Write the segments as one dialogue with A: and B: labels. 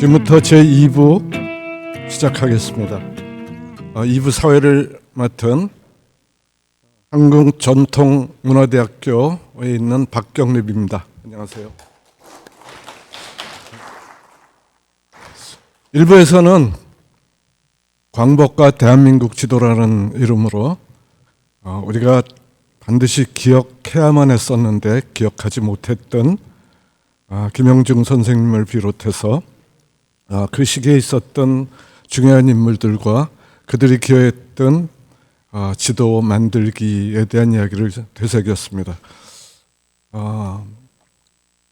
A: 지금부터 제2부 시작하겠습니다. 2부 사회를 맡은 한국전통문화대학교에 있는 박경립입니다. 안녕하세요. 1부에서는 광복과 대한민국 지도라는 이름으로 우리가 반드시 기억해야만 했었는데 기억하지 못했던 김영중 선생님을 비롯해서 그 시기에 있었던 중요한 인물들과 그들이 기여했던 지도 만들기에 대한 이야기를 되새겼습니다.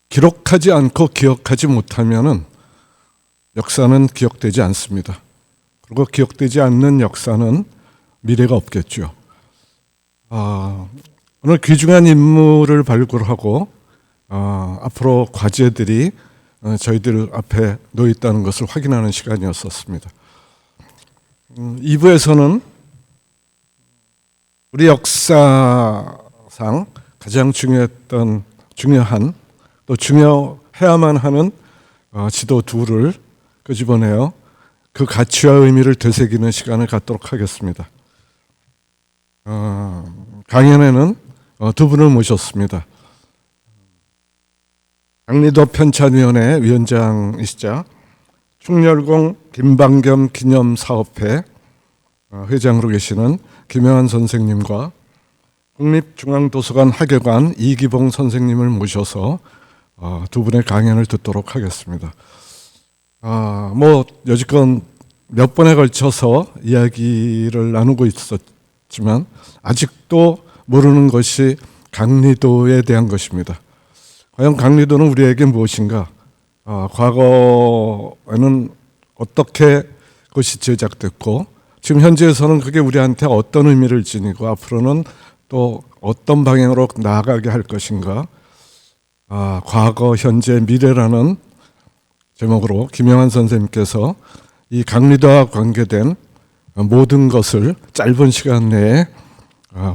A: 기록하지 않고 기억하지 못하면은 역사는 기억되지 않습니다. 그리고 기억되지 않는 역사는 미래가 없겠죠. 오늘 귀중한 인물을 발굴하고 앞으로 과제들이 저희들 앞에 놓여 있다는 것을 확인하는 시간이었었습니다. 2부에서는 우리 역사상 가장 중요한 또 중요해야만 하는 지도 둘을 끄집어내어 그 가치와 의미를 되새기는 시간을 갖도록 하겠습니다. 강연에는 두 분을 모셨습니다. 강리도 편찬위원회 위원장이시자 충렬공 김방겸 기념사업회 회장으로 계시는 김영환 선생님과 국립중앙도서관 학예관 이기봉 선생님을 모셔서 두 분의 강연을 듣도록 하겠습니다. 여지껏 몇 번에 걸쳐서 이야기를 나누고 있었지만 아직도 모르는 것이 강리도에 대한 것입니다. 과연 강리도는 우리에게 무엇인가? 과거에는 어떻게 그것이 제작됐고 지금 현재에서는 그게 우리한테 어떤 의미를 지니고 앞으로는 또 어떤 방향으로 나아가게 할 것인가? 과거, 현재, 미래라는 제목으로 김영환 선생님께서 이 강리도와 관계된 모든 것을 짧은 시간 내에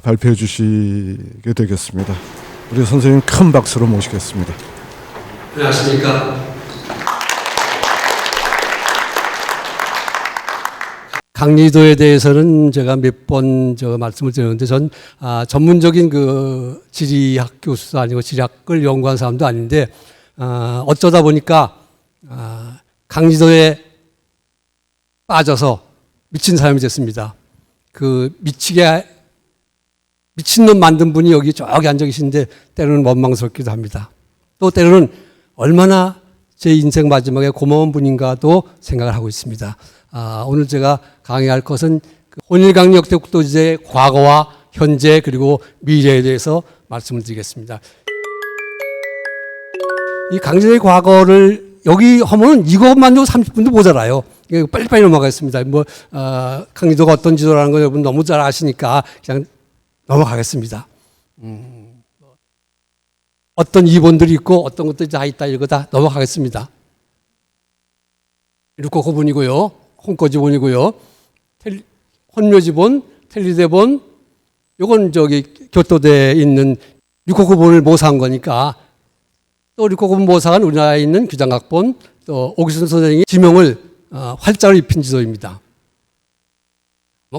A: 발표해 주시게 되겠습니다. 우리 선생님 큰 박수로 모시겠습니다.
B: 안녕하십니까. 강리도에 대해서는 제가 몇 번 말씀을 드렸는데 전 전문적인 그 지리학 교수도 아니고 지리학을 연구한 사람도 아닌데 어쩌다 보니까 강리도에 빠져서 미친 사람이 됐습니다. 그 미친놈 만든 분이 여기 저기 앉아 계신데 때로는 원망스럽기도 합니다. 또 때로는 얼마나 제 인생 마지막에 고마운 분인가도 생각을 하고 있습니다. 오늘 제가 강의할 것은 혼일강리 역대국도지의 과거와 현재 그리고 미래에 대해서 말씀을 드리겠습니다. 이 강리도의 과거를 여기 하면 이것만도 30분도 모자라요. 빨리빨리 넘어가겠습니다. 강리도가 어떤 지도라는 거 여러분 너무 잘 아시니까 그냥 넘어가겠습니다. 어떤 이본들이 있고 어떤 것들이 다 있다 이거 다 넘어가겠습니다. 류코코본이고요. 홍코지본이고요. 혼묘지본, 텔리대본 요건 교토대에 있는 류코코본을 모사한 거니까 또 류코코본 모사한 우리나라에 있는 규장각본 또 오기순 선생님이 지명을 활자로 입힌 지도입니다.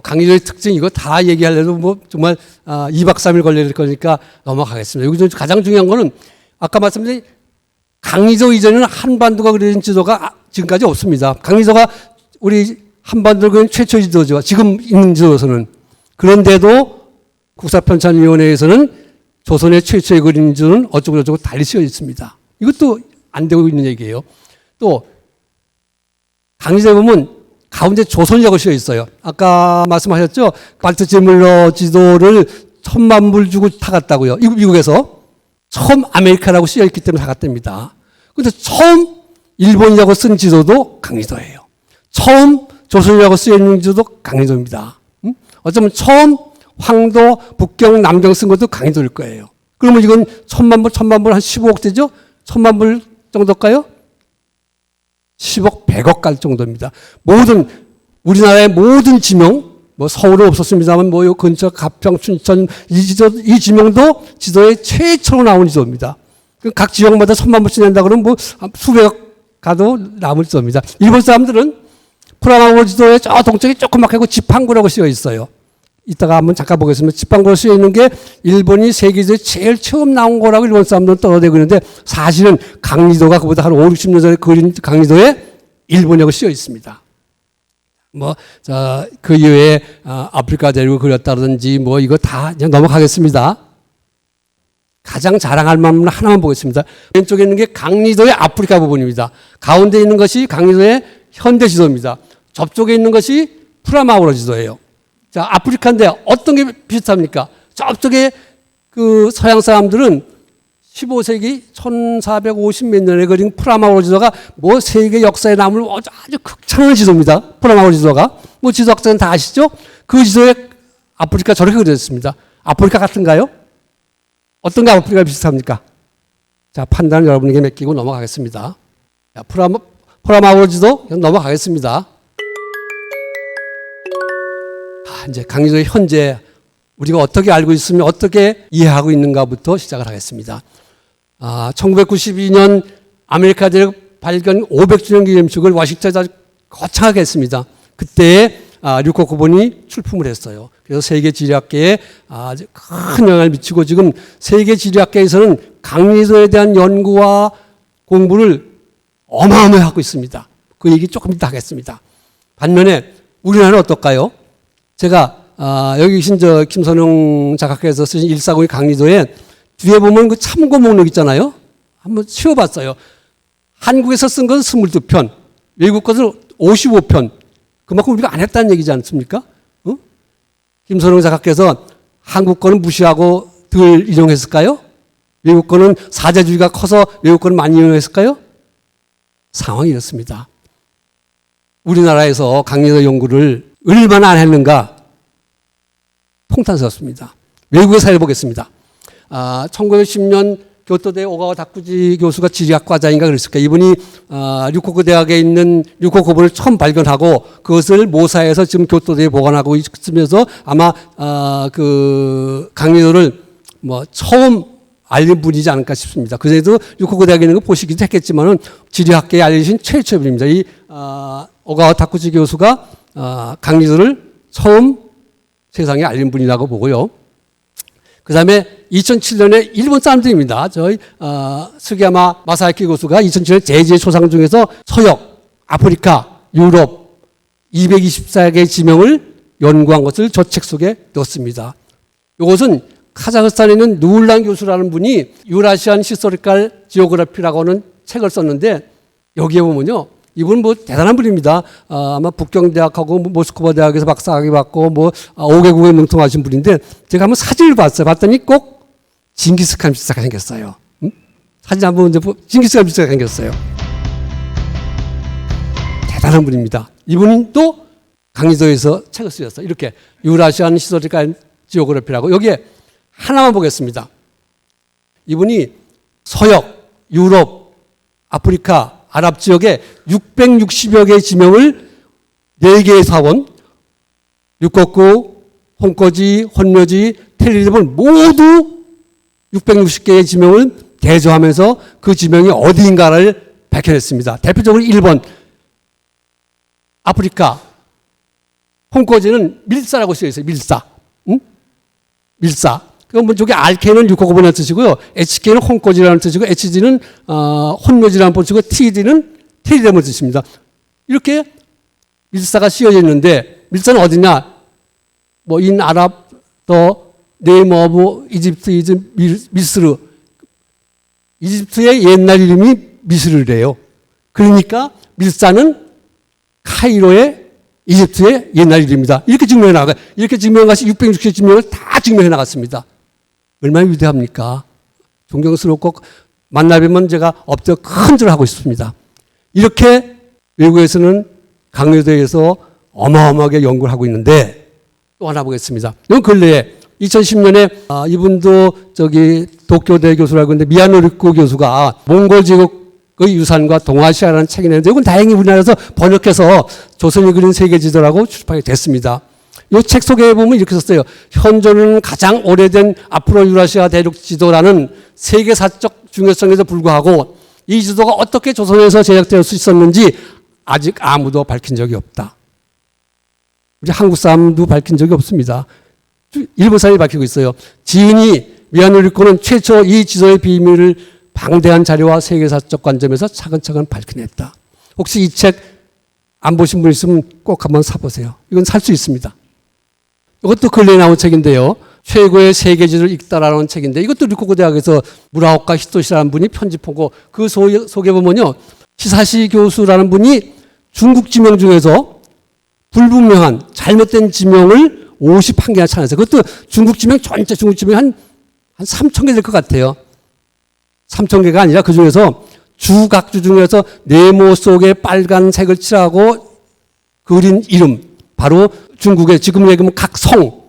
B: 강리도의 특징 이거 다 얘기하려도 정말 2박 3일 걸릴 거니까 넘어가겠습니다. 여기 가장 중요한 거는 아까 말씀드린 강리도 이전에는 한반도가 그려진 지도가 지금까지 없습니다. 강리도가 우리 한반도 그린 최초 지도죠. 지금 있는 지도에서는. 그런데도 국사편찬위원회에서는 조선의 최초의 그린 지도는 어쩌고저쩌고 달리 쓰여 있습니다. 이것도 안 되고 있는 얘기예요. 또 강리도에 보면 가운데 조선이라고 쓰여 있어요. 아까 말씀하셨죠? 발트제물러 지도를 1,000만 불 주고 타갔다고요. 미국에서. 처음 아메리카라고 쓰여 있기 때문에 타갔답니다. 근데 처음 일본이라고 쓴 지도도 강리도예요. 처음 조선이라고 쓰여 있는 지도도 강리도입니다. 어쩌면 처음 황도, 북경, 남경 쓴 것도 강리도일 거예요. 그러면 이건 1,000만 불 한 15억 되죠? 1,000만 불 정도일까요? 10억, 100억 갈 정도입니다. 우리나라의 모든 지명, 서울은 없었습니다만 요 근처 가평, 춘천 이 지명도 지도에 최초로 나온 지도입니다. 각 지역마다 1,000만 불씩 낸다 그러면 수백억 가도 남을 지도입니다. 일본 사람들은 프라마우로 지도에 저 동쪽에 조그맣게 지팡구라고 쓰여 있어요. 이따가 한번 잠깐 보겠습니다. 지팡구로 쓰여 있는 게 일본이 세계에서 제일 처음 나온 거라고 일본 사람들은 떠들고 있는데 사실은 강리도가 그보다 한 5, 60년 전에 그린 강리도에 일본이라고 쓰여 있습니다. 그 이외에 아프리카 대륙을 그렸다든지 이거 다 그냥 넘어가겠습니다. 가장 자랑할 만한 하나만 보겠습니다. 왼쪽에 있는 게 강리도의 아프리카 부분입니다. 가운데 있는 것이 강리도의 현대 지도입니다. 접쪽에 있는 것이 프라마우로 지도예요. 자, 아프리카인데 어떤 게 비슷합니까? 저쪽에 그 서양 사람들은 15세기 1450 몇 년에 그린 프라마우로 지도가 세계 역사에 남을 아주 극찬하는 지도입니다. 프라마우로 지도가. 지도학자는 다 아시죠? 그 지도에 아프리카 저렇게 그려졌습니다. 아프리카 같은가요? 어떤 게 아프리카 비슷합니까? 자, 판단은 여러분에게 맡기고 넘어가겠습니다. 자, 프라마우로 지도 넘어가겠습니다. 이제 강리도의 현재 우리가 어떻게 알고 있으면 어떻게 이해하고 있는가부터 시작을 하겠습니다. 1992년 아메리카 대륙 발견 500주년 기념식을 워싱턴에서 거창하게 했습니다. 그때 류코코본이 출품을 했어요. 그래서 세계 지리학계에 아주 큰 영향을 미치고 지금 세계 지리학계에서는 강리도에 대한 연구와 공부를 어마어마하게 하고 있습니다. 그 얘기 조금 이따 하겠습니다. 반면에 우리나라는 어떨까요? 제가 여기 계신 김선영 작가께서 쓰신 140의 강리도에 뒤에 보면 그 참고 목록 있잖아요. 한번 치워봤어요. 한국에서 쓴 것은 22편, 외국 것은 55편. 그만큼 우리가 안 했다는 얘기지 않습니까? 김선영 작가께서 한국 거는 무시하고 덜 인용했을까요? 외국 거는 사자주의가 커서 외국 거는 많이 인용했을까요? 상황이 이렇습니다. 우리나라에서 강리도 연구를 얼마나 안 했는가? 통탄스럽습니다. 외국의 사례를 보겠습니다. 1910년 교토대 오가와 다쿠지 교수가 지리학 과장인가 그랬을 거예요. 이분이 류코쿠 대학에 있는 류코코본을 처음 발견하고 그것을 모사해서 지금 교토대에 보관하고 있으면서 아마 그 강리도를 처음 알린 분이지 않을까 싶습니다. 그래도 류코쿠 대학에 있는 거 보시기도 했겠지만은 지리학계에 알려진 최초의 분입니다. 이 오가와 다쿠지 교수가 강리도를 처음 세상에 알린 분이라고 보고요. 그 다음에 2007년에 일본 사람들입니다. 저희 스기야마 마사야키 교수가 2007년 제주의 초상 중에서 서역, 아프리카, 유럽 224개의 지명을 연구한 것을 저 책 속에 넣었습니다. 이것은 카자흐스탄에 있는 누울란 교수라는 분이 유라시안 히스토리컬 지오그래피라고 하는 책을 썼는데 여기에 보면요. 이분은 대단한 분입니다. 아마 북경대학하고 모스크바 대학에서 박사학위 받고 5개국에 능통하신 분인데 제가 한번 사진을 봤어요. 봤더니 꼭 징기스칸 비슷하게 생겼어요. 사진 한번 징기스칸 비슷하게 생겼어요. 대단한 분입니다. 이분은 또 강리도에서 책을 쓰셨어요. 이렇게 유라시안 히스토리컬 지오그래피라고 여기에 하나만 보겠습니다. 이분이 서역, 유럽, 아프리카 아랍 지역에 660여 개의 지명을 4개의 사원, 류코쿠, 홍코지, 혼묘지, 텔리림을 모두 660개의 지명을 대조하면서 그 지명이 어디인가를 밝혀냈습니다. 대표적으로 일본, 아프리카, 홍코지는 밀사라고 쓰여있어요. 밀사. 응? 밀사. 그럼 저기 RK는 류코코본이라는 뜻이고요. HK는 홍코지라는 뜻이고 HG는 혼묘지라는 뜻이고 TD는 테리렘을 뜻입니다. 이렇게 밀사가 씌어져 있는데 밀사는 어디냐? 인 아랍 더 네임 오브 이집트 이즈 미스르. 이집트의 옛날 이름이 미스르래요. 그러니까 밀사는 카이로의 이집트의 옛날 이름입니다. 이렇게 증명해 나가요. 이렇게 증명한 것이 660개 증명을 다 증명해 나갔습니다. 얼마나 위대합니까? 존경스럽고 만나뵈면 제가 엎드려 큰절을 하고 있습니다. 이렇게 외국에서는 강리도에서 어마어마하게 연구를 하고 있는데 또 하나 보겠습니다. 이건 근래에 2010년에 이분도 도쿄대 교수라고 하는데 미야노리쿠 교수가 몽골 제국의 유산과 동아시아라는 책이 내는데 이건 다행히 우리나라에서 번역해서 조선이 그린 세계지도라고 출판이 됐습니다. 이 책 속에 보면 이렇게 썼어요. 현존은 가장 오래된 아프로 유라시아 대륙 지도라는 세계사적 중요성에도 불구하고 이 지도가 어떻게 조선에서 제작될 수 있었는지 아직 아무도 밝힌 적이 없다. 우리 한국 사람도 밝힌 적이 없습니다. 일본 사람이 밝히고 있어요. 지인이 미야노리코는 최초 이 지도의 비밀을 방대한 자료와 세계사적 관점에서 차근차근 밝혀냈다. 혹시 이 책 안 보신 분 있으면 꼭 한번 사보세요. 이건 살 수 있습니다. 이것도 근래에 나온 책인데요. 최고의 세계지를 읽다라는 책인데 이것도 류코쿠 대학에서 무라오카 히토시라는 분이 편집하고 그 속에 보면요. 히사시 교수라는 분이 중국 지명 중에서 불분명한 잘못된 지명을 51개나 찾았어요. 그것도 중국 지명 전체 중국 지명이 한 3,000개 될 것 같아요. 3,000개가 아니라 그 중에서 주각주 중에서 네모 속에 빨간색을 칠하고 그린 이름 바로 중국의 지금 얘기하면 각성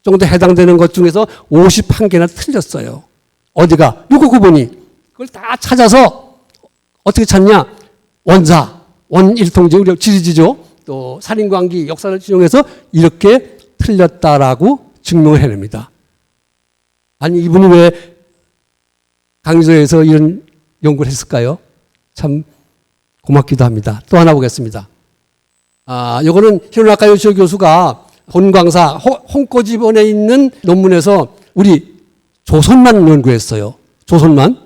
B: 정도 해당되는 것 중에서 51개나 틀렸어요. 어디가? 류코쿠 본이 그걸 다 찾아서 어떻게 찾냐? 원사, 원일통지, 우리 지리지죠. 또 살인관계 역사를 인용해서 이렇게 틀렸다라고 증명을 해냅니다. 아니 이분이 왜 강의소에서 이런 연구를 했을까요? 참 고맙기도 합니다. 또 하나 보겠습니다. 요거는 히로나카 요시오 교수가 본광사 홍코지본에 있는 논문에서 우리 조선만 연구했어요. 조선만.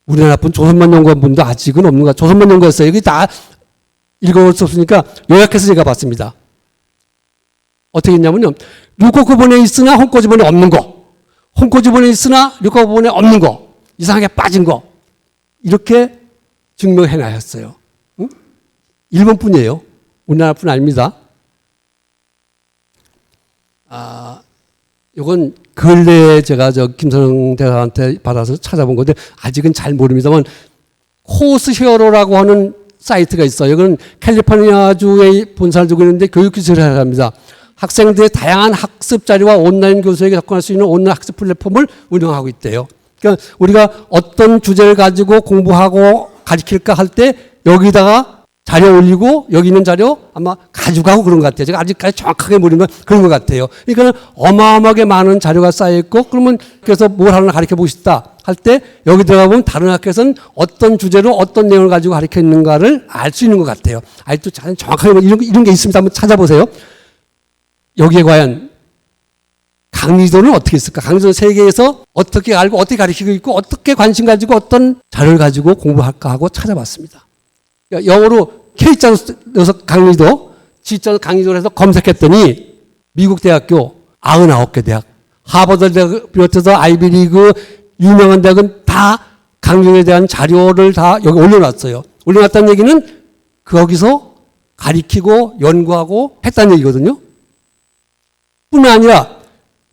B: 우리나라 분 조선만 연구한 분도 아직은 없는 것 같아요. 조선만 연구했어요. 여기 다 읽어볼 수 없으니까 요약해서 제가 봤습니다. 어떻게 했냐면요. 류코쿠본에 있으나 홍코지본에 없는 거. 홍코지본에 있으나 류코쿠본에 없는 거. 이상하게 빠진 거. 이렇게 증명해놨어요. 응? 일본 뿐이에요. 우리나라 뿐 아닙니다. 이건 근래에 제가 김선영 대사한테 받아서 찾아본 건데 아직은 잘 모릅니다만 코스 히어로라고 하는 사이트가 있어요. 이건 캘리포니아주에 본사를 두고 있는데 교육기술을 합니다. 학생들의 다양한 학습 자료와 온라인 교수에게 접근할 수 있는 온라인 학습 플랫폼을 운영하고 있대요. 그러니까 우리가 어떤 주제를 가지고 공부하고 가르칠까 할 때 여기다가 자료 올리고 여기 있는 자료 아마 가져가고 그런 것 같아요. 제가 아직까지 정확하게 모르는 건 그런 것 같아요. 그러니까 어마어마하게 많은 자료가 쌓여있고 그러면 그래서 뭘 하나 가르쳐 보고 싶다 할 때 여기 들어가 보면 다른 학교에서는 어떤 주제로 어떤 내용을 가지고 가르쳐 있는가를 알 수 있는 것 같아요. 아직도 정확하게 이런 게 있습니다. 한번 찾아보세요. 여기에 과연 강의도는 어떻게 있을까? 강의도는 세계에서 어떻게 알고 어떻게 가르치고 있고 어떻게 관심 가지고 어떤 자료를 가지고 공부할까 하고 찾아봤습니다. 영어로 K자로 넣어서 강의도, G자로 강의도를 해서 검색했더니 미국 대학교 99개 대학, 하버드 대학 비롯해서 아이비리그 유명한 대학은 다 강의도에 대한 자료를 다 여기 올려놨어요. 올려놨다는 얘기는 거기서 가리키고 연구하고 했다는 얘기거든요. 뿐만 아니라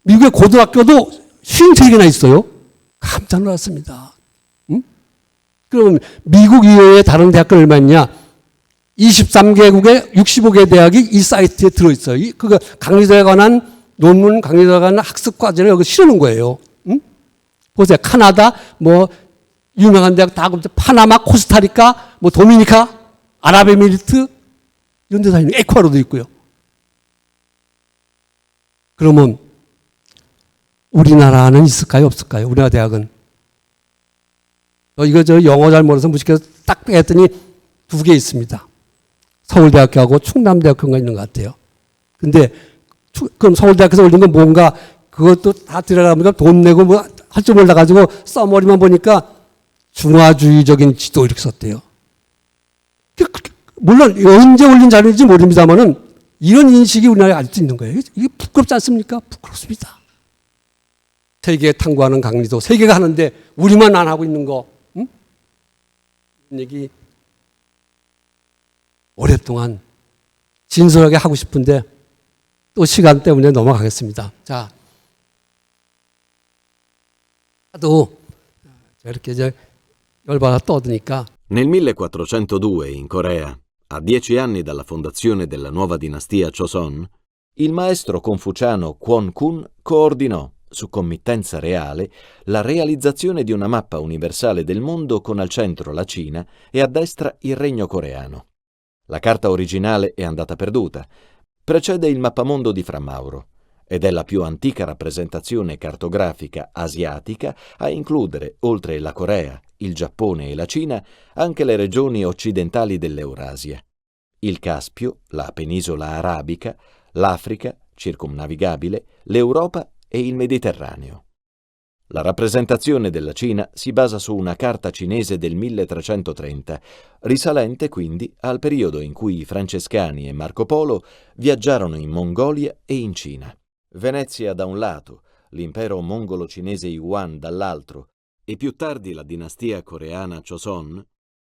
B: 미국의 고등학교도 53개나 있어요. 깜짝 놀랐습니다. 응? 그럼 미국 이외의 다른 대학교는 얼마 있냐? 23개국의 65개 대학이 이 사이트에 들어있어요. 그거 강의도에 관한 논문, 강의도에 관한 학습 과제를 여기 실어놓은 거예요. 응? 보세요. 카나다, 뭐, 유명한 대학 다, 파나마, 코스타리카, 뭐, 도미니카, 아랍에미리트, 이런 데 다 있는, 에콰도르도 있고요. 그러면, 우리나라는 있을까요? 없을까요? 우리나라 대학은. 이거 영어 잘 몰라서 무식해서 딱 빼했더니 2개 있습니다. 서울대학교하고 충남대학교가 있는 것 같아요. 근데, 그럼 서울대학교에서 올린 건 뭔가, 그것도 다 들어가면 돈 내고 뭐 할 줄 몰라가지고 써머리만 보니까 중화주의적인 지도 이렇게 썼대요. 물론 언제 올린 자료인지 모릅니다만은 이런 인식이 우리나라에 아직도 있는 거예요. 이게 부끄럽지 않습니까? 부끄럽습니다. 세계 탐구하는 강의도 세계가 하는데 우리만 안 하고 있는 거. 응? 이런 얘기 오랫동안 진솔하게 하고 싶은데 또 시간 때문에 넘어가겠습니다. 자, 또 이렇게 열받아 떠드니까
C: Nel 1402 in Corea, a 10 anni dalla fondazione della nuova dinastia Joseon, il maestro confuciano Kwon Kun coordinò, su committenza reale, la realizzazione di una mappa universale del mondo con al centro la Cina e a destra il regno coreano. La carta originale è andata perduta. Precede il mappamondo di Fra Mauro. ed è la più antica rappresentazione cartografica asiatica a includere, oltre la Corea, il Giappone e la Cina, anche le regioni occidentali dell'Eurasia, il Caspio, la penisola arabica, l'Africa, circumnavigabile, l'Europa e il Mediterraneo. La rappresentazione della Cina si basa su una carta cinese del 1330, risalente quindi al periodo in cui i francescani e Marco Polo viaggiarono in Mongolia e in Cina. Venezia da un lato, l'impero mongolo-cinese Yuan dall'altro e più tardi la dinastia coreana Joseon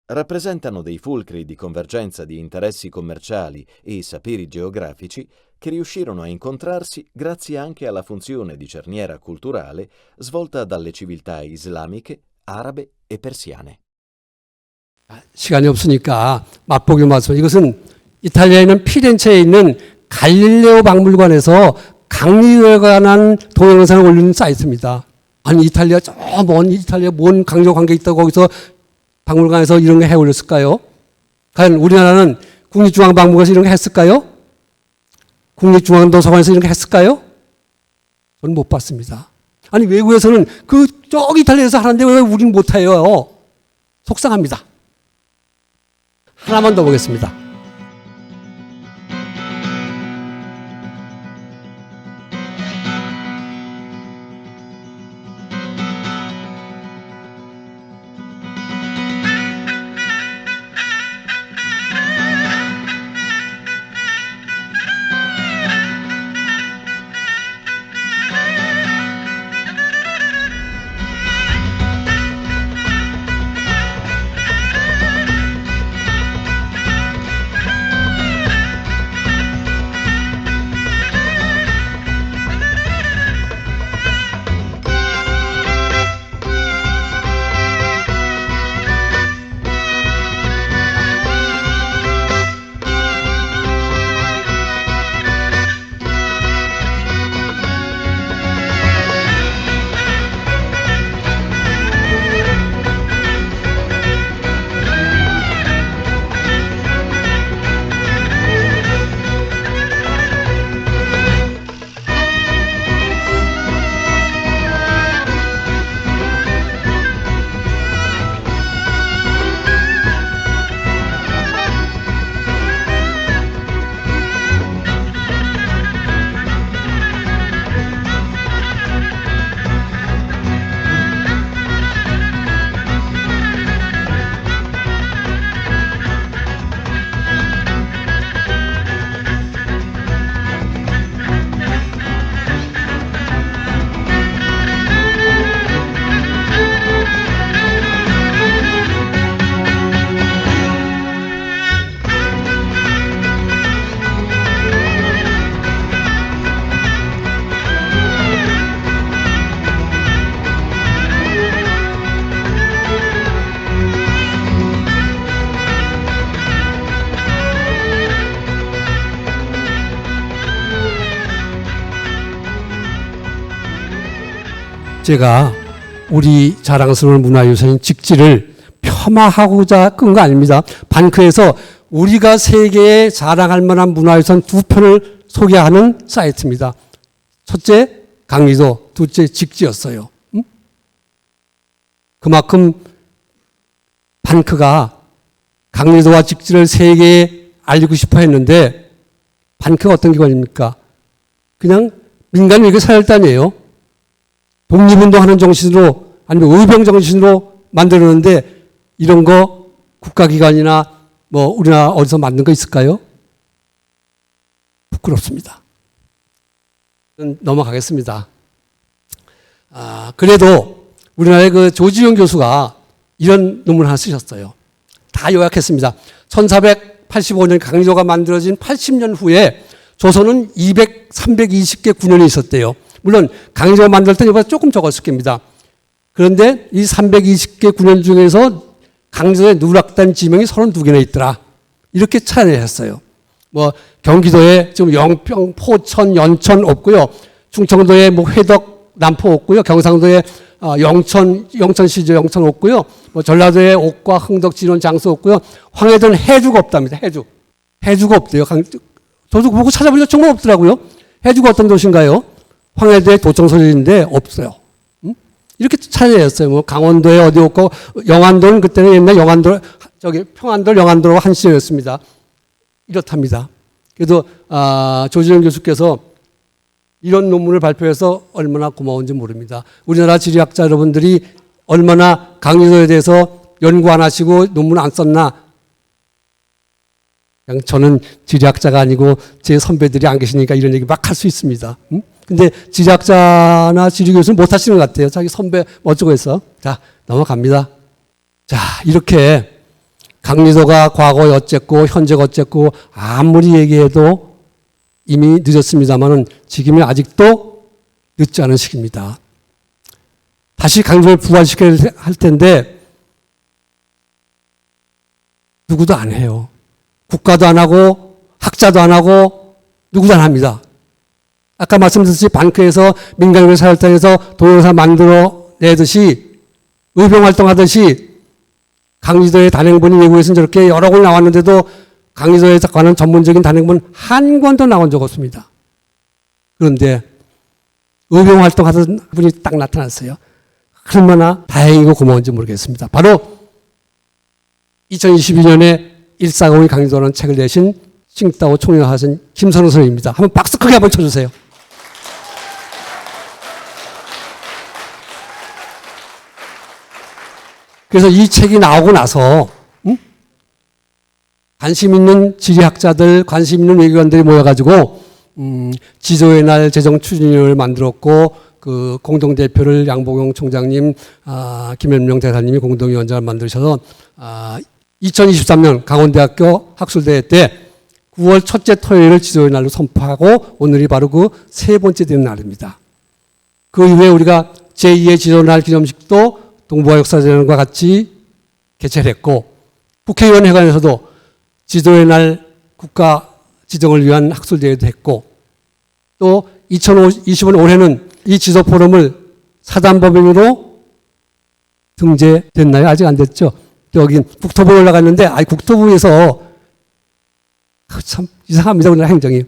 C: rappresentano dei fulcri di convergenza di interessi commerciali e saperi geografici che riuscirono a incontrarsi grazie anche alla funzione di cerniera culturale svolta dalle civiltà islamiche, arabe e persiane.
B: 시간이 없으니까 맛보기 말씀. 이것은 이탈리아에 있는 피렌체에 있는 갈릴레오 박물관에서 강리도에 관한 동영상을 올리는 사이트입니다. 아니 이탈리아 저 먼 이탈리아 뭔 강조 관계 있다고 거기서 박물관에서 이런 거 해 올렸을까요? 과연 우리나라는 국립중앙박물관에서 이런 거 했을까요? 국립중앙도서관에서 이런 거 했을까요? 저는 못 봤습니다. 아니 외국에서는 저기 이탈리아에서 하는데 왜 우리는 못해요? 속상합니다. 하나만 더 보겠습니다. 제가 우리 자랑스러운 문화유산인 직지를 폄하하고자 끈 거 아닙니다. 반크에서 우리가 세계에 자랑할 만한 문화유산 2편을 소개하는 사이트입니다. 첫째 강리도, 둘째 직지였어요. 그만큼 반크가 강리도와 직지를 세계에 알리고 싶어 했는데 반크가 어떤 기관입니까? 그냥 민간 외교 사열단이에요. 독립운동하는 정신으로 아니면 의병 정신으로 만들었는데 이런 거 국가기관이나 뭐 우리나라 어디서 만든 거 있을까요? 부끄럽습니다. 넘어가겠습니다. 그래도 우리나라의 그 조지용 교수가 이런 논문 하나 쓰셨어요. 다 요약했습니다. 1485년 강리도가 만들어진 80년 후에 조선은 320개 군현이 있었대요. 물론 강리도가 만들 때는 이보다 조금 적었을 겁니다. 그런데 이 320개 군현 중에서 강리도에 누락된 지명이 32개나 있더라. 이렇게 찬양했어요. 뭐 경기도에 지금 영평, 포천, 연천 없고요. 충청도에 뭐 회덕, 남포 없고요. 경상도에 영천시죠. 영천 없고요. 뭐 전라도에 옥과 흥덕, 진원, 장수 없고요. 황해도는 해주가 없답니다. 해주가 없대요. 저도 보고 찾아보니까 정말 없더라고요. 해주가 어떤 도시인가요? 황해도에 도청 소리인데 없어요. 이렇게 찾아냈어요. 뭐 강원도에 어디 없고 영안도는 그때는 옛날 영안도 저기 평안도 영안도로 한 시절이었습니다. 이렇답니다. 그래도 조지영 교수께서 이런 논문을 발표해서 얼마나 고마운지 모릅니다. 우리나라 지리학자 여러분들이 얼마나 강리도에 대해서 연구 안 하시고 논문 안 썼나. 그냥 저는 지리학자가 아니고 제 선배들이 안 계시니까 이런 얘기 막 할 수 있습니다. 근데 지리학자나 지리교수는 못 하시는 것 같아요. 자기 선배 어쩌고 해서. 자, 넘어갑니다. 자, 이렇게 강리도가 과거에 어쨌고 현재가 어쨌고 아무리 얘기해도 이미 늦었습니다만은 지금이 아직도 늦지 않은 시기입니다. 다시 강조를 부활시켜야 할 텐데 누구도 안 해요. 국가도 안 하고 학자도 안 하고 누구도 안 합니다. 아까 말씀드렸듯이 방크에서 민간인을 사혈당해서 동영상 만들어 내듯이 의병활동하듯이 강리도의 단행본이 외국에서는 저렇게 여러 권 나왔는데도 강리도에 관한 전문적인 단행본 한 권도 나온 적 없습니다. 그런데 의병활동하던 분이 딱 나타났어요. 얼마나 다행이고 고마운지 모르겠습니다. 바로 2022년에 140의 강리도라는 책을 내신 칭따오 총영하신 김선우 선생님입니다. 한번 박수 크게 한번 쳐주세요. 그래서 이 책이 나오고 나서 관심 있는 지리학자들, 관심 있는 외교관들이 모여가지고 지도의 날 재정 추진위원회를 만들었고 그 공동대표를 양봉용 총장님, 김현명 대사님이 공동위원장을 만드셔서 2023년 강원대학교 학술대회 때 9월 첫째 토요일을 지도의 날로 선포하고 오늘이 바로 그 세 번째 되는 날입니다. 그 이후에 우리가 제2의 지도의 날 기념식도 동북아 역사재단과 같이 개최를 했고 국회의원회관에서도 지도의 날 국가 지정을 위한 학술대회도 했고 또 2025년 올해는 이 지도 포럼을 사단법인으로 등재됐나요? 아직 안 됐죠? 여기 국토부에 올라갔는데 국토부에서 참 이상합니다. 우리나라 행정이.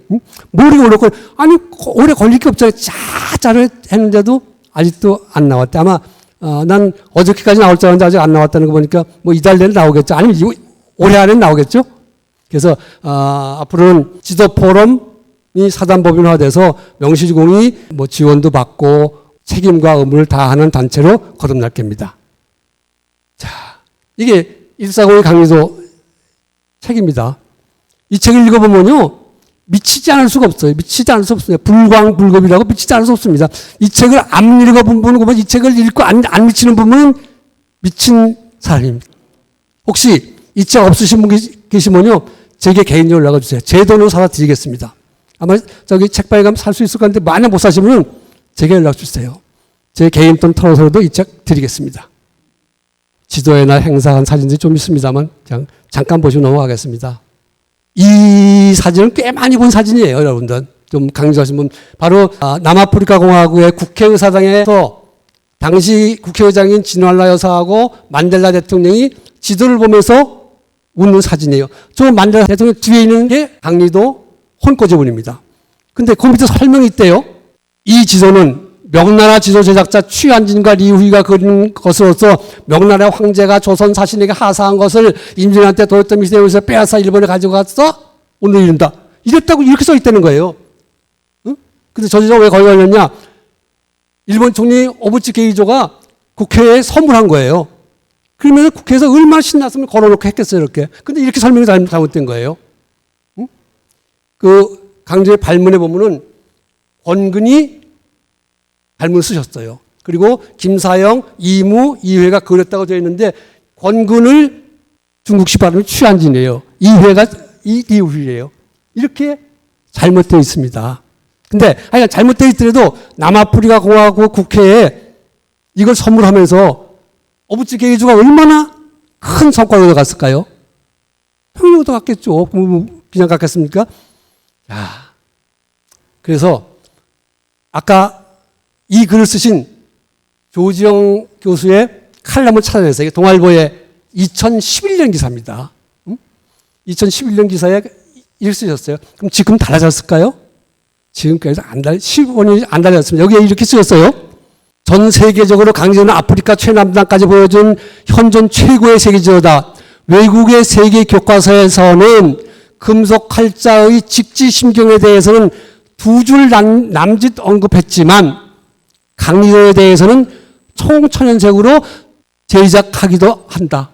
B: 머리 올랐고 아니 오래 걸릴 게 없잖아요. 짜짜를 했는데도 아직도 안 나왔대. 아마 난 어저께까지 나올 줄 알았는데 아직 안 나왔다는 거 보니까 뭐 이달 내는 나오겠죠. 아니면 올해 안에는 나오겠죠. 그래서 앞으로는 지도 포럼이 사단법인화돼서 명시주공이 뭐 지원도 받고 책임과 의무를 다하는 단체로 거듭날 겁니다. 자, 이게 140의 강리도 책입니다. 이 책을 읽어보면요. 미치지 않을 수가 없어요. 미치지 않을 수 없습니다. 불광불급이라고 미치지 않을 수 없습니다. 이 책을 안 읽어본 분은 보면 이 책을 읽고 안 미치는 분은 미친 사람입니다. 혹시 이 책 없으신 분 계시면요. 제게 개인적으로 연락을 주세요. 제 돈으로 사다 드리겠습니다. 아마 저기 책방에 가면 살 수 있을 것 같은데 만약 못 사시면 제게 연락 주세요. 제 개인 돈 털어서라도 이 책 드리겠습니다. 지도의 날 행사한 사진들이 좀 있습니다만 그냥 잠깐 보시고 넘어가겠습니다. 이 사진은 꽤 많이 본 사진이에요, 여러분들. 좀 강조하신 분. 바로 남아프리카 공화국의 국회의사당에서 당시 국회의장인 진왈라 여사하고 만델라 대통령이 지도를 보면서 웃는 사진이에요. 저 만델라 대통령 뒤에 있는 게 강리도 혼꼬지문입니다. 근데 그 밑에 설명이 있대요. 이 지도는 명나라 지도 제작자 취한진과 리후이가 그린 것으로서 명나라 황제가 조선 사신에게 하사한 것을 임진한테 도요토미 시대에서 빼앗아 일본에 가지고 가서 오늘 이른다. 이랬다고 이렇게 써 있다는 거예요. 응? 근데 저 지도가 왜 거기 걸렸냐? 일본 총리 오부치 게이조가 국회에 선물한 거예요. 그러면 국회에서 얼마나 신났으면 걸어놓고 했겠어요, 이렇게. 근데 이렇게 설명이 잘못된 거예요. 응? 그 강조의 발문에 보면은 권근이 발문을 쓰셨어요. 그리고 김사영, 이무, 이회가 그렸다고 되어 있는데 권근을 중국식 발음이 취한진이에요. 이회가 이리우이에요. 이렇게 잘못되어 있습니다. 근데 하여간 잘못되어 있더라도 남아프리카 공화국 국회에 이걸 선물하면서 오부치 게이조가 얼마나 큰 성과를 얻어갔을까요? 평균 얻어갔겠죠. 그냥 갔겠습니까? 야, 그래서 아까 이 글을 쓰신 조지영 교수의 칼럼을 찾아냈어요. 이게 동아일보의 2011년 기사입니다. 2011년 기사에 이렇게 쓰셨어요. 그럼 지금 달라졌을까요? 지금까지 15년이 안 달렸습니다. 여기에 이렇게 쓰였어요. 전 세계적으로 강진은 아프리카 최남단까지 보여준 현존 최고의 세계지도다. 외국의 세계 교과서에서는 금속 칼자의 직지심경에 대해서는 두 줄 남짓 언급했지만 강리도에 대해서는 총천연색으로 제작하기도 한다.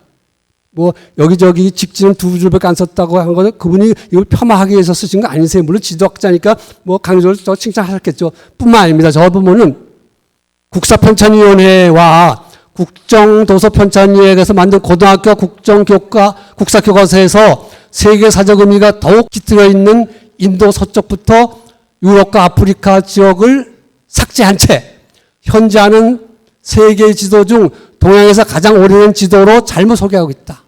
B: 뭐 여기저기 직지는 두 줄밖에 안 썼다고 한 거는 그분이 이걸 폄하하기 위해서 쓰신 거 아니세요? 물론 지도학자니까 뭐 강조를 더 칭찬하셨겠죠. 뿐만 아닙니다. 저 부분은 국사편찬위원회와 국정도서편찬위원회에서 만든 고등학교 국사교과서에서 세계사적 의미가 더욱 깃들어 있는 인도 서쪽부터 유럽과 아프리카 지역을 삭제한 채 현재하는 세계 지도 중 동양에서 가장 오래된 지도로 잘못 소개하고 있다.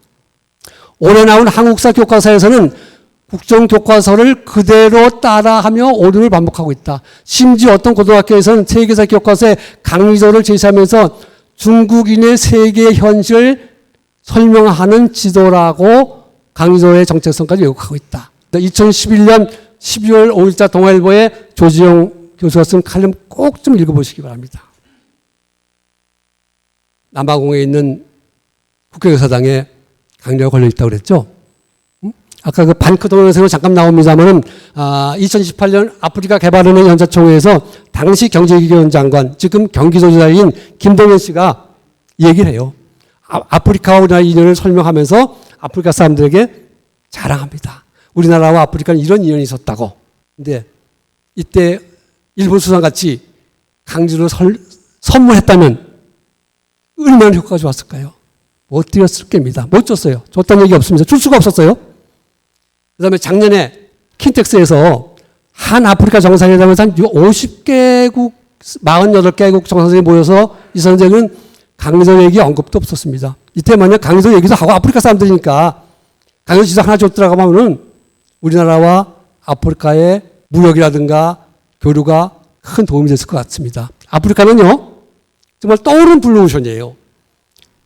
B: 올해 나온 한국사 교과서에서는 국정교과서를 그대로 따라하며 오류를 반복하고 있다. 심지어 어떤 고등학교에서는 세계사 교과서에 강의도를 제시하면서 중국인의 세계 현실을 설명하는 지도라고 강의도의 정체성까지 왜곡하고 있다. 2011년 12월 5일자 동아일보에 조지영 교수가 쓴 칼럼 꼭 좀 읽어보시기 바랍니다. 남아공에 있는 국회의사당에 강제가 걸려있다고 그랬죠. 아까 그 반크 동영상으로 잠깐 나옵니다만은 2018년 아프리카 개발은행 연사총회에서 당시 경제기획원 장관, 지금 경기도지사인 김동연 씨가 얘기를 해요. 아프리카와 우리나라 인연을 설명하면서 아프리카 사람들에게 자랑합니다. 우리나라와 아프리카는 이런 인연이 있었다고. 근데 이때 일본 수상같이 강제로 선물했다면 얼마나 효과가 좋았을까요? 못 드렸을 겁니다. 못 줬어요. 줬다는 얘기 없습니다. 줄 수가 없었어요. 그 다음에 작년에 킨텍스에서 한 아프리카 정상회담에서 한 50개국, 48개국 정상들이 모여서 이 선생은 강의도 얘기 언급도 없었습니다. 이때 만약 강의도 얘기도 하고 아프리카 사람들이니까 강의도 지도 하나 줬더라고 하면은 우리나라와 아프리카의 무역이라든가 교류가 큰 도움이 됐을 것 같습니다. 아프리카는요, 정말 떠오르는 블루오션이에요.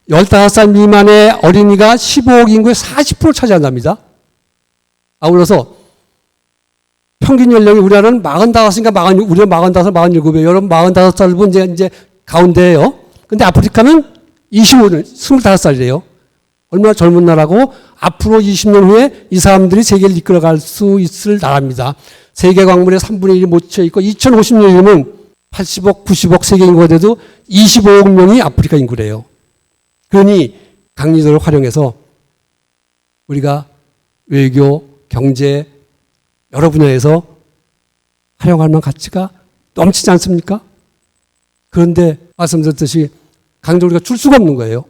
B: 15살 미만의 어린이가 15억 인구의 40%를 차지한답니다. 아울러서 평균 연령이 우리나라는 45인가 우리는 45, 47이에요. 여러분 45살분 이제 가운데예요. 근데 아프리카는 25년, 25살이래요. 얼마나 젊은 나라고 앞으로 20년 후에 이 사람들이 세계를 이끌어갈 수 있을 나라입니다. 세계 광물의 3분의 1이 못 채 있고 2050년이면 80억, 90억 세계 인구가 돼도 25억 명이 아프리카 인구래요. 그러니 강리도를 활용해서 우리가 외교, 경제 여러 분야에서 활용할 만한 가치가 넘치지 않습니까? 그런데 말씀드렸듯이 강도 우리가 줄 수가 없는 거예요.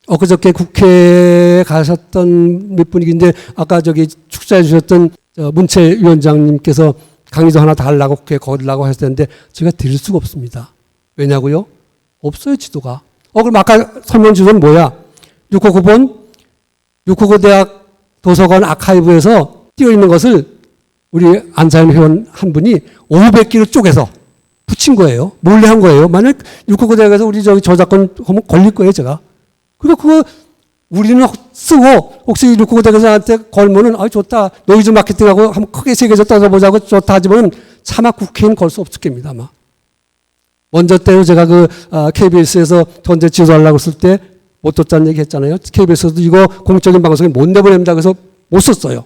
B: 엊그저께 국회에 가셨던 몇 분이 있는데 아까 저기 축사해 주셨던 문채 위원장님께서 강의도 하나 달라고 국회에 거들라고 하셨는데 제가 드릴 수가 없습니다. 왜냐고요? 없어요, 지도가. 그럼 아까 설명 주소는 뭐야? 699번 699 대학 도서관 아카이브에서 띄어 있는 것을 우리 안사연 회원 한 분이 500개를 쪼개서 붙인 거예요. 몰래 한 거예요. 만약 699 대학에서 우리 저기 저작권 하면 걸릴 거예요, 제가. 그러니까 그거 우리는 쓰고 혹시 699 대학에서한테 걸면은 좋다. 노이즈 마케팅하고 한번 크게 세계에서 떠들어보자고 좋다 하지만 차마 국회의원 걸 수 없을 겁니다, 아마. 먼저 때로 제가 KBS에서 전제 지도하려고 했을 때 못 뒀다는 얘기 했잖아요. KBS도 이거 공적인 방송에 못 내보냅니다. 그래서 못 썼어요.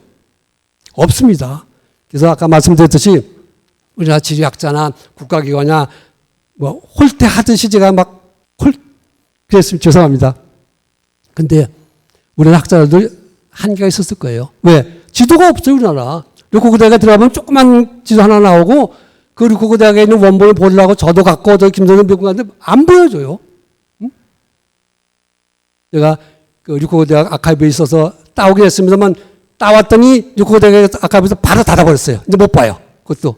B: 없습니다. 그래서 아까 말씀드렸듯이 우리나라 지리학자나 국가기관이나 뭐 홀대하듯이 제가 그랬으면 죄송합니다. 근데 우리나라 학자들도 한계가 있었을 거예요. 왜? 지도가 없어요, 우리나라. 육국대학에 들어가면 조그만 지도 하나 나오고 그 육국대학에 있는 원본을 보려고 저도 갖고 저 김성현 배우관한테 안 보여줘요. 응? 제가 그 육국대학 아카이브에 있어서 따오긴 했습니다만 따왔더니 육국대학 아카이브에서 바로 닫아버렸어요. 이제 못 봐요. 그것도.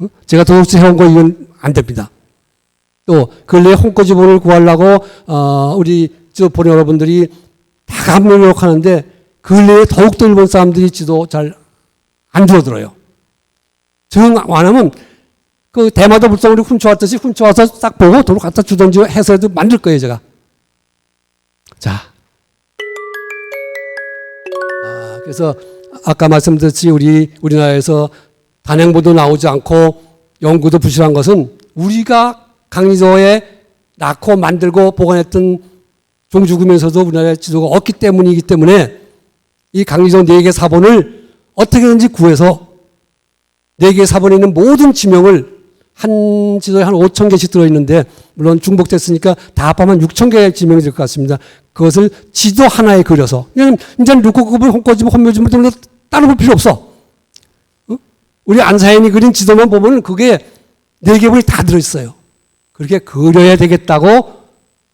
B: 응? 제가 도둑질 해온 거 이건 안 됩니다. 또 근래에 홍코지본을 구하려고 우리 지도본 여러분들이 다 감명하는데 근래에 더욱더 일본 사람들이 지도 잘 안 들어들어요. 정 안 하면 그 대마도 불성으로 훔쳐왔듯이 훔쳐와서 싹 보고 도로 갖다 주던지 해서라도 만들 거예요, 제가. 자. 그래서 아까 말씀드렸듯이 우리나라에서 단행본도 나오지 않고 연구도 부실한 것은 우리가 강리도에 낳고 만들고 보관했던 종주구면서도 우리나라의 지도가 없기 때문이기 때문에 이 강리도 4개 사본을 어떻게든지 구해서 4개 사본에 있는 모든 지명을 한 지도에 한 5천 개씩 들어있는데 물론 중복됐으니까 다 합하면 6천 개의 지명이 될 것 같습니다. 그것을 지도 하나에 그려서 왜냐하면 이제는 류코급을 홍코지부 혼묘지부 등을 따로 볼 필요 없어. 우리 안사연이 그린 지도만 보면 그게 4개분이 다 들어있어요. 그렇게 그려야 되겠다고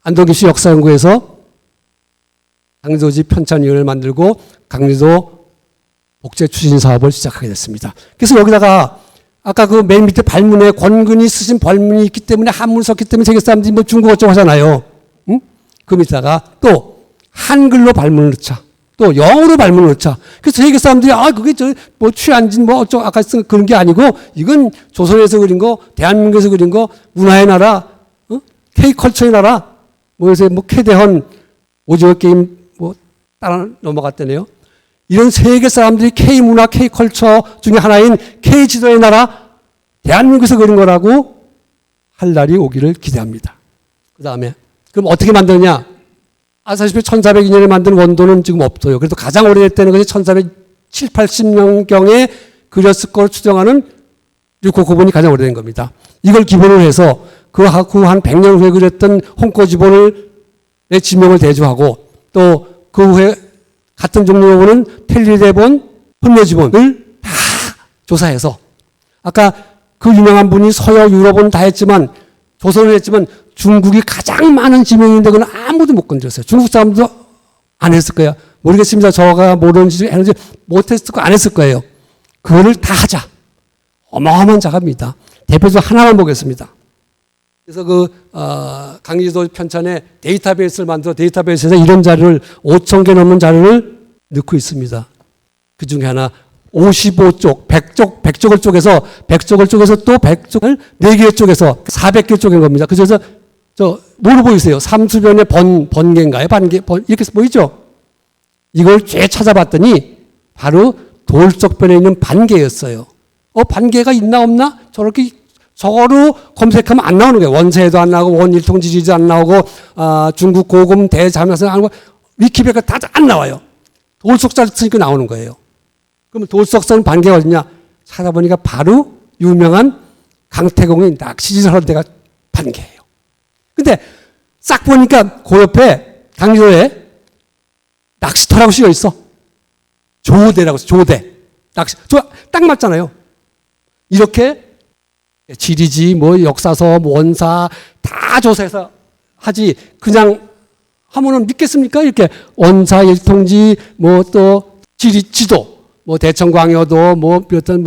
B: 안동교수 역사연구에서 강리도지 편찬위원회를 만들고 강리도 복제 추진 사업을 시작하게 됐습니다. 그래서 여기다가 아까 그 맨 밑에 발문에 권근이 쓰신 발문이 있기 때문에 한문을 썼기 때문에 세계 사람들이 뭐 중국어 어쩌고 하잖아요. 응? 그 밑에다가 또 한글로 발문을 넣자. 또 영어로 발문을 넣자. 그래서 세계 사람들이 그게 뭐 취한진 뭐 어쩌고 아까 쓴 그런 게 아니고 이건 조선에서 그린 거, 대한민국에서 그린 거, 문화의 나라, K컬처의 나라, 뭐 요새 뭐 K대헌 오징어 게임 뭐 따라 넘어갔다네요. 이런 세계 사람들이 K문화, K컬처 중에 하나인 K지도의 나라 대한민국에서 그린 거라고 할 날이 오기를 기대합니다. 그 다음에 그럼 어떻게 만드느냐? 아시다시피 1402년에 만든 원도는 지금 없어요. 그래도 가장 오래됐다는 것이 1470, 80년경에 그렸을 걸 추정하는 류코코본이 가장 오래된 겁니다. 이걸 기본으로 해서 그 한 100년 후에 그렸던 홍코지본을 내 지명을 대조하고 또 그 후에 같은 종류의 본은 텔리대본, 혼묘지본을 다 조사해서 아까 그 유명한 분이 서역, 유럽은 다 했지만 조선을 했지만 중국이 가장 많은 지명인데 그건 아무도 못 건드렸어요. 중국 사람도 안 했을 거예요. 모르겠습니다. 저가 모르는지 했는지 못했을 거 안 했을 거예요. 그거를 다 하자. 어마어마한 작업입니다. 대표적으로 하나만 보겠습니다. 그래서 강리도 편찬에 데이터베이스를 만들어 데이터베이스에서 이런 자료를 5,000개 넘는 자료를 넣고 있습니다. 그 중에 하나 55쪽, 100쪽을 쪼개서 또 100쪽을 4개 쪼개서 400개 쪼갠 겁니다. 그래서 뭐로 보이세요? 삼수변의 번개인가요? 이렇게 보이죠? 이걸 쭉 찾아봤더니 바로 돌석변에 있는 반개였어요. 반개가 있나 없나? 저거로 검색하면 안 나오는 거예요. 원세도 안 나오고 원일통지지도 안 나오고 중국 고금 대자명서 안 나오고 위키pedia 다 안 나와요. 돌석자 쓰니까 나오는 거예요. 그러면 돌석선 반개가 어디냐? 찾아보니까 바로 유명한 강태공의 낚시짓을 하는 데가 반개예요. 근데 싹 보니까 그 옆에 강리도에 낚시터라고 쓰여 있어. 조대라고 써. 조대. 딱 맞잖아요. 이렇게 지리지, 뭐 역사서, 뭐 원사 다 조사해서 하지 그냥 하면은 믿겠습니까? 이렇게 원사 일통지, 뭐 또 지도, 뭐 대청광여도, 뭐 어떤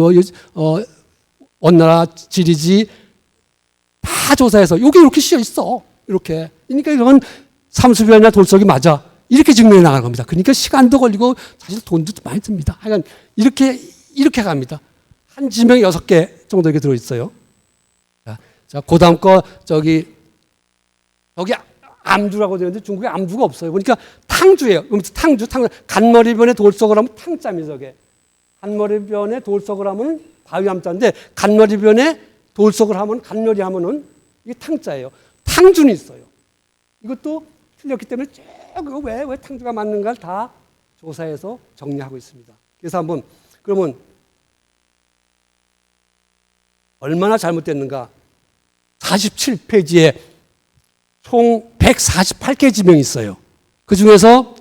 B: 원나라 지리지 다 조사해서 요게 이렇게 씌어 있어. 이렇게. 그러니까 이건 삼수변이나 돌석이 맞아. 이렇게 증명해 나가는 겁니다. 그러니까 시간도 걸리고 사실 돈도 많이 듭니다. 하여간 이렇게 갑니다. 한 지명이 6개 정도 이렇게 들어있어요. 자, 그 다음 거, 여기 암주라고 되어 있는데 중국에 암주가 없어요. 보니까 탕주예요. 탕주. 간머리변에 돌석을 하면 탕자입니다, 저게. 간머리변에 돌석을 하면 바위암자인데, 간머리변에 돌석을 하면, 간머리 하면은 이게 탕자예요. 탕주는 있어요. 이것도 틀렸기 때문에 왜 탕주가 맞는가를 다 조사해서 정리하고 있습니다. 그래서 한번, 그러면 얼마나 잘못됐는가? 47페이지에 총 148개 지명이 있어요. 그 중에서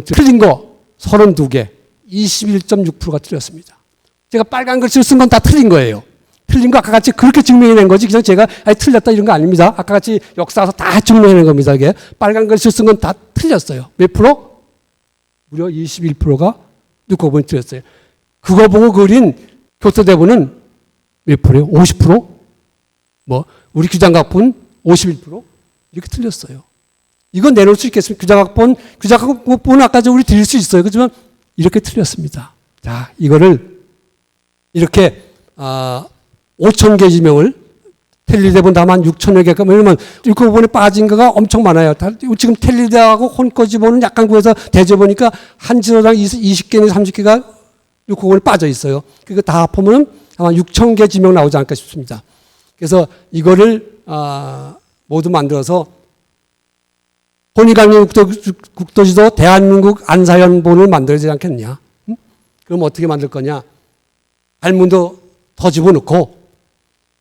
B: 틀린 거 32개, 21.6%가 틀렸습니다. 제가 빨간 글씨를 쓴 건 다 틀린 거예요. 틀린 거 아까 같이 그렇게 증명해낸 거지. 그냥 제가 틀렸다 이런 거 아닙니다. 아까 같이 역사서 다 증명해낸 겁니다. 이게 빨간 글씨를 쓴 건 다 틀렸어요. 몇 프로? 무려 21%가 뉴코본이 틀렸어요. 그거 보고 그린 교토대본은 몇 프로요? 50%? 뭐 우리 규장각본 51% 이렇게 틀렸어요. 이건 내놓을 수 있겠습니까? 규장각본은 아까 우리 드릴 수 있어요. 그렇지만 이렇게 틀렸습니다. 자, 이거를 이렇게 5,000개 지명을 텔리대본 다만 6,000여 개가 왜냐면 뉴코본에 빠진 거가 엄청 많아요. 지금 텔리대하고 혼코지본은 약간 구해서 대조해보니까 한 지도당 20개 내지 30개가 6호원이 빠져 있어요. 그거 다 합하면 아마 6,000개 지명 나오지 않을까 싶습니다. 그래서 이거를 모두 만들어서 혼이강림 국도지도 대한민국 안사연본을 만들어야 되지 않겠냐. 그럼 어떻게 만들 거냐. 발문도 더 집어넣고.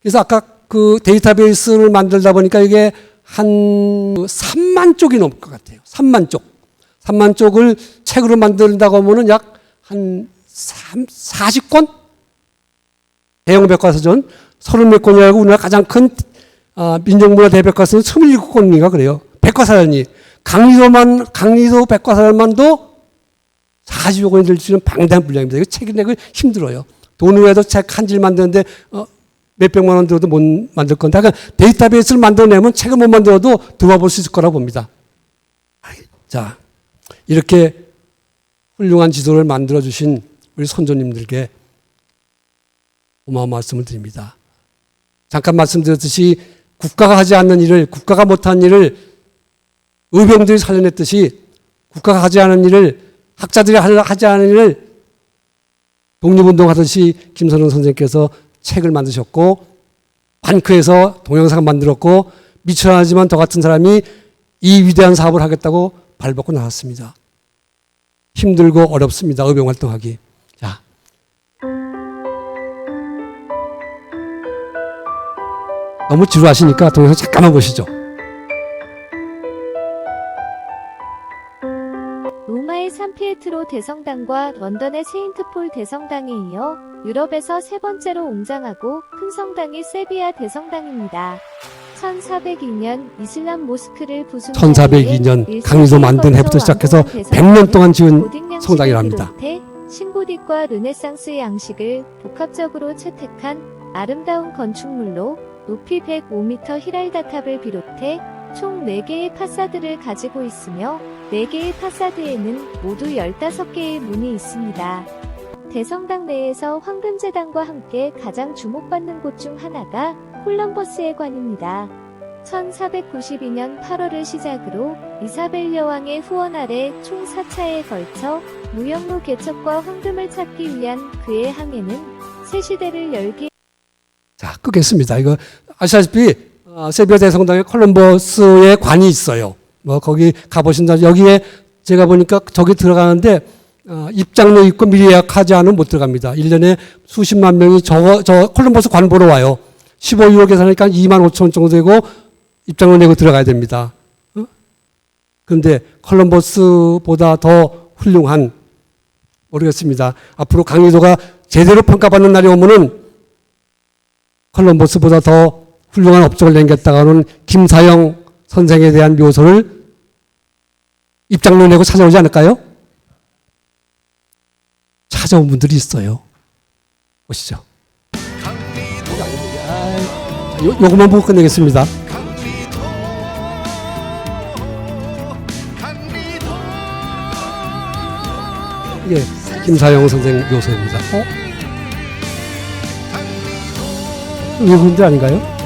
B: 그래서 아까 그 데이터베이스를 만들다 보니까 이게 한 3만 쪽이 넘을 것 같아요. 3만 쪽. 3만 쪽을 책으로 만든다고 하면은 약 한 40권? 대형 백과사전 30몇 권이라고 우리나라 가장 큰 민족문화 대백과사전 27권인가 그래요. 백과사전이. 강리도 백과사전만도 40여 권이 될 수 있는 방대한 분량입니다. 이거 책 내기 힘들어요. 돈으로 해도 책 한 질 만드는데 몇백만 원 들어도 못 만들 건데, 그러니까 데이터베이스를 만들어내면 책을 못 만들어도 들어볼 수 있을 거라고 봅니다. 자, 이렇게 훌륭한 지도를 만들어주신 우리 선조님들께 고마운 말씀을 드립니다. 잠깐 말씀드렸듯이 국가가 하지 않는 일을, 국가가 못한 일을 의병들이 살려냈듯이 국가가 하지 않은 일을, 학자들이 하지 않은 일을 독립운동 하듯이 김선영 선생님께서 책을 만드셨고, 반크에서 동영상 만들었고, 미천하지만 더 같은 사람이 이 위대한 사업을 하겠다고 발벗고 나왔습니다. 힘들고 어렵습니다. 의병 활동하기. 자. 너무 지루하시니까 동영상 잠깐만 보시죠.
D: 로마의 산피에트로 대성당과 런던의 세인트폴 대성당에 이어 유럽에서 세 번째로 웅장하고 큰 성당이 세비야 대성당입니다. 1402년 이슬람 모스크를 부순
B: 1402년 강리도 만든 해부터 시작해서 100년 동안 지은 성당이랍니다.
D: 신고딕과 르네상스의 양식을 복합적으로 채택한 아름다운 건축물로 높이 105m 히랄다탑을 비롯해 총 4개의 파사드를 가지고 있으며 4개의 파사드에는 모두 15개의 문이 있습니다. 대성당 내에서 황금재단과 함께 가장 주목받는 곳 중 하나가 콜럼버스의 관입니다. 1492년 8월을 시작으로 이사벨 여왕의 후원 아래 총 4차에 걸쳐 무역로 개척과 황금을 찾기 위한 그의 항해는 새 시대를 열기.
B: 자, 끄겠습니다. 이거 아시다시피 세비야 대성당에 콜럼버스의 관이 있어요. 뭐 거기 가보신다. 여기에 제가 보니까 저기 들어가는데 입장료 있고 미리 예약하지 않으면 못 들어갑니다. 1년에 수십만 명이 저 콜럼버스 관 보러 와요. 15유로 계산하니까 2만 5천 원 정도 되고 입장료 내고 들어가야 됩니다. 그런데 콜럼버스보다 더 훌륭한, 모르겠습니다. 앞으로 강리도가 제대로 평가받는 날이 오면은 콜럼버스보다 더 훌륭한 업적을 남겼다가는 김사영 선생에 대한 묘소를 입장료 내고 찾아오지 않을까요? 찾아온 분들이 있어요. 보시죠. 요것만 보고 끝내겠습니다. 이게 김사영 선생 묘소입니다. 이분들 아닌가요?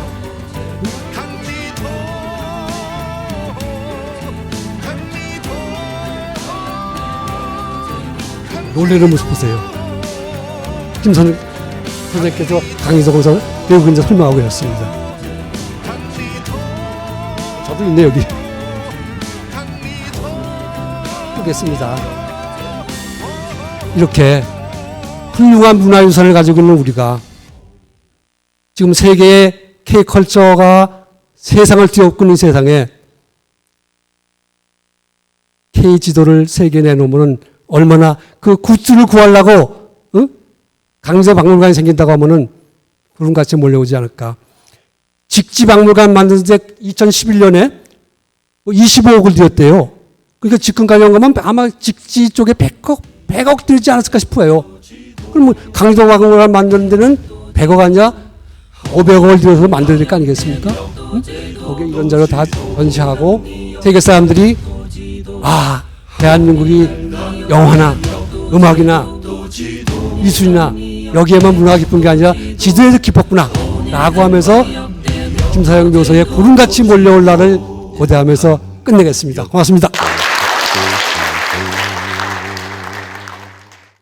B: 놀래는 모습 보세요. 김선 선생님께서 강희석에서 외국인들 설명하고 계셨습니다. 저도 있네 여기. 보겠습니다. 이렇게 훌륭한 문화유산을 가지고 있는 우리가 지금 세계의 K컬처가 세상을 뒤엎고 있는 세상에 K지도를 세계에 내놓으면 얼마나 그 굿즈를 구하려고 강제박물관이 생긴다고 하면은 구름같이 몰려오지 않을까. 직지박물관 만드는데 2011년에 25억을 들였대요. 그러니까 직근까지 온 거면 아마 직지 쪽에 100억 들지 않았을까 싶어요. 그럼 뭐 강도 박물관 만드는 데는 100억 아니야 500억을 들여서 만들어야 될 거 아니겠습니까? 거기에 이런저런 다 전시하고 세계 사람들이 대한민국이 영화나 음악이나 미술이나 여기에만 문화가 깊은 게 아니라 지도에도 깊었구나 라고 하면서 김사영 묘소에 구름같이 몰려올 날을 고대하면서 끝내겠습니다. 고맙습니다.